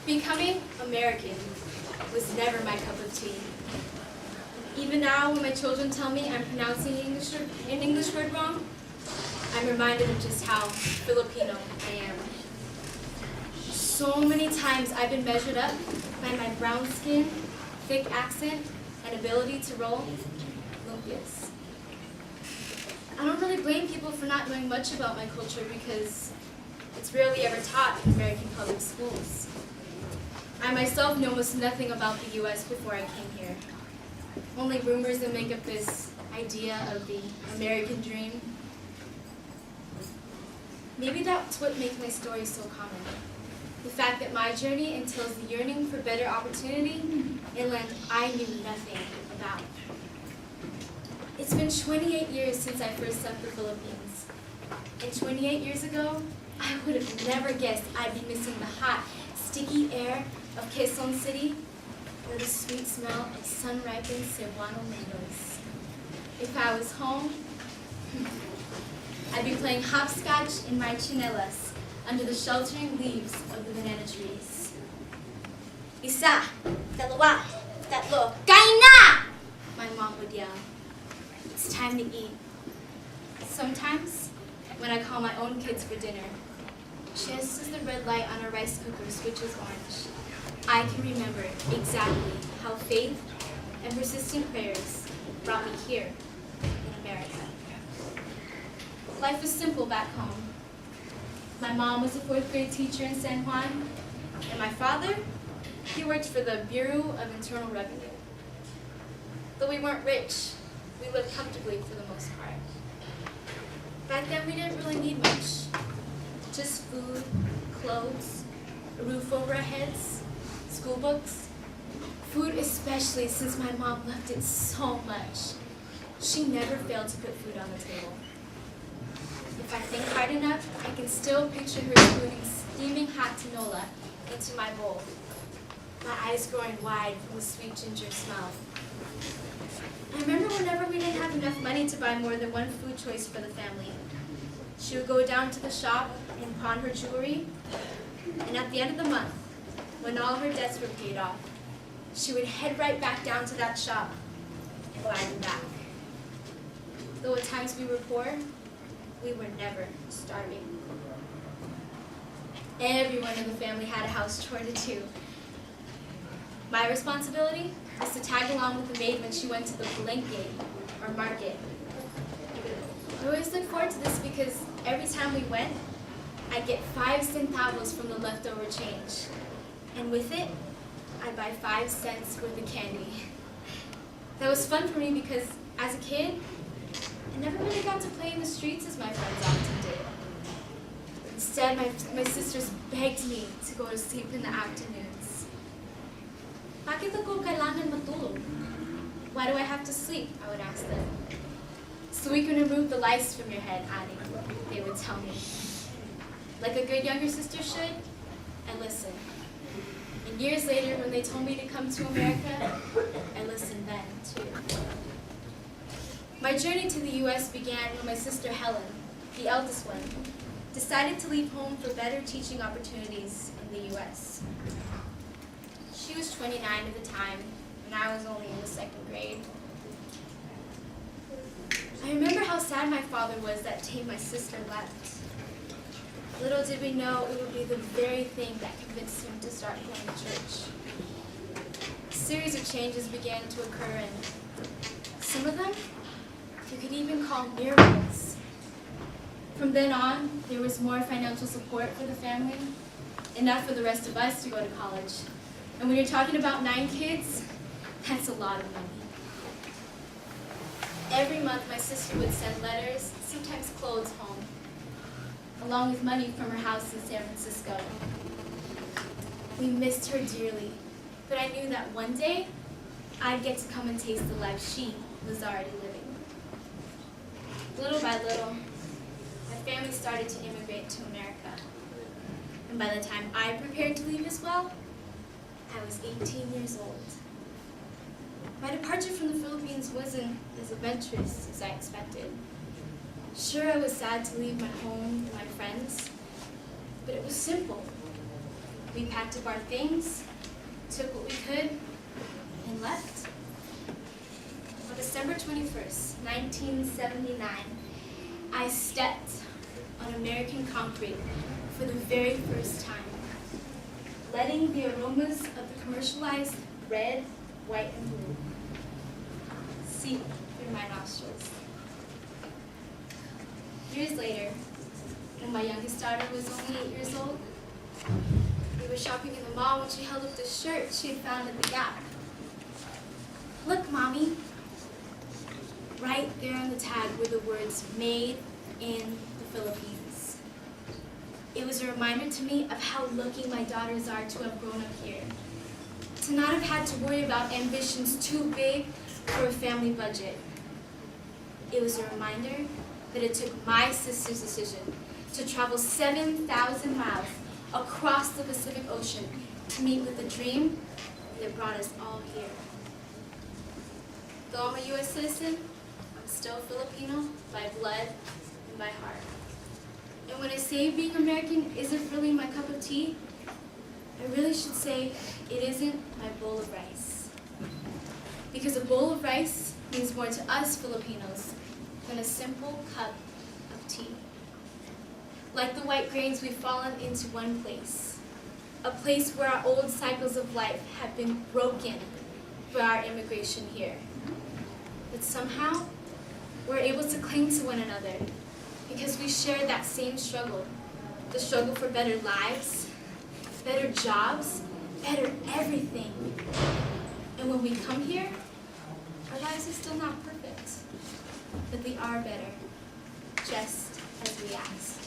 Becoming American was never my cup of tea. Even now, when my children tell me I'm pronouncing an English word wrong, I'm reminded of just how Filipino I am. So many times I've been measured up by my brown skin, thick accent, and ability to roll lumpias. I don't really blame people for not knowing much about my culture because it's rarely ever taught in American public schools. I myself knew almost nothing about the U.S. before I came here. Only rumors that make up this idea of the American dream. Maybe that's what makes my story so common. The fact that my journey entails the yearning for better opportunity in land I knew nothing about. It's been 28 years since I first left the Philippines. And 28 years ago, I would have never guessed I'd be missing the hot, sticky air of Quezon City or the sweet smell of sun-ripened Cebuano mangoes. If I was home, I'd be playing hopscotch in my chinelas under the sheltering leaves of the banana trees. Isa, dalawa, tatlo, kain na! My mom would yell. It's time to eat. Sometimes, when I call my own kids for dinner, just as the red light on a rice cooker switches orange, I can remember exactly how faith and persistent prayers brought me here in America. Life was simple back home. My mom was a 4th grade teacher in San Juan, and my father, he worked for the Bureau of Internal Revenue. Though we weren't rich, we lived comfortably for the most part. Back then, we didn't really need much. Just food, clothes, a roof over our heads, school books. Food especially, since my mom loved it so much. She never failed to put food on the table. If I think hard enough, I can still picture her spooning steaming hot tinola into my bowl, my eyes growing wide from the sweet ginger smell. I remember whenever we didn't have enough money to buy more than one food choice for the family, she would go down to the shop and pawn her jewelry, and at the end of the month, when all her debts were paid off, she would head right back down to that shop and buy them back. Though at times we were poor, we were never starving. Everyone in the family had a house chore to do. My responsibility was to tag along with the maid when she went to the blanket or market. I always looked forward to this because every time we went, I'd get 5 centavos from the leftover change. And with it, I'd buy 5 cents worth of candy. That was fun for me because as a kid, I never really got to play in the streets as my friends often did. Instead, my sisters begged me to go to sleep in the afternoons. Bakit ako kailangan matulog? Why do I have to sleep? I would ask them. So we can remove the lice from your head, Annie, they would tell me. Like a good younger sister should, I listened. And years later, when they told me to come to America, I listened then, too. My journey to the U.S. began when my sister Helen, the eldest one, decided to leave home for better teaching opportunities in the U.S. She was 29 at the time, and I was only in the 2nd grade. I remember how sad my father was that day my sister left. Little did we know it would be the very thing that convinced him to start going to church. A series of changes began to occur, and some of them you could even call miracles. From then on, there was more financial support for the family, enough for the rest of us to go to college. And when you're talking about 9 kids, that's a lot of money. Every month, my sister would send letters, sometimes clothes home, along with money from her house in San Francisco. We missed her dearly, but I knew that one day, I'd get to come and taste the life she was already living. Little by little, my family started to immigrate to America. And by the time I prepared to leave as well, I was 18 years old. My departure from the Philippines wasn't as adventurous as I expected. Sure, I was sad to leave my home and my friends, but it was simple. We packed up our things, took what we could, and left. On December 21st, 1979, I stepped on American concrete for the very first time, letting the aromas of the commercialized red, white, and blue seep through my nostrils. Years later, when my youngest daughter was only 8 years old, we were shopping in the mall when she held up the shirt she had found at the Gap. "Look, Mommy." Right there on the tag were the words, "Made in the Philippines." It was a reminder to me of how lucky my daughters are to have grown up here, to not have had to worry about ambitions too big for a family budget. It was a reminder that it took my sister's decision to travel 7,000 miles across the Pacific Ocean to meet with the dream that brought us all here. Though I'm a U.S. citizen, I'm still Filipino by blood and by heart. And when I say being American isn't really my cup of tea, I really should say it isn't my bowl of rice. Because a bowl of rice means more to us Filipinos than a simple cup of tea. Like the white grains, we've fallen into one place, a place where our old cycles of life have been broken by our immigration here. But somehow, we're able to cling to one another because we share that same struggle, the struggle for better lives, better jobs, better everything. And when we come here, our lives are still not perfect, but they are better, just as we ask.